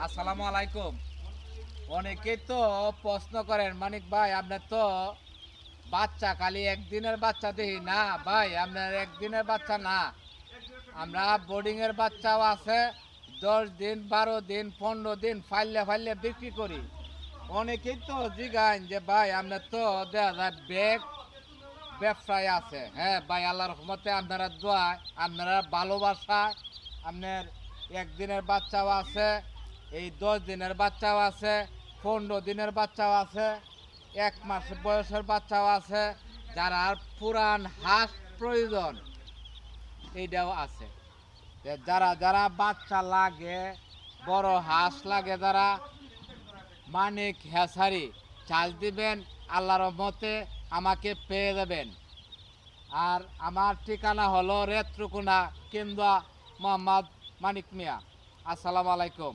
আসসালামু আলাইকুম। অনেকেই তো প্রশ্ন করেন, মানিক ভাই আপনার তো বাচ্চা খালি একদিনের বাচ্চা দেখি না। ভাই আপনার একদিনের বাচ্চা না, আমরা বোর্ডিংয়ের বাচ্চাও আছে, 10 দিন 12 দিন 15 দিন ফাইলে ফাইলে বিক্রি করি। অনেকেই তো জিগান যে ভাই আপনার তো দেখা যায় ব্যাগ ব্যবসায় আছে। হ্যাঁ ভাই, আল্লাহর রহমতে আপনারা দোয়ায়, আপনারা ভালোবাসায় আপনার একদিনের বাচ্চাও আছে, এই 10 দিনের বাচ্চাও আছে, 15 দিনের বাচ্চাও আছে, 1 মাস বয়সের বাচ্চাও আছে। যারা আর পুরান হাঁস প্রয়োজন এইটাও আছে। যারা যারা বাচ্চা লাগে, বড় হাঁস লাগে, যারা মানিক হ্যাসারি চার্জ দিবেন, আল্লাহর রহমতে আমাকে পেয়ে যাবেন। আর আমার ঠিকানা হলো রেত্রকোনা, কেন্দ্রা মোহাম্মদ মানিক মিয়া। আসসালামু আলাইকুম।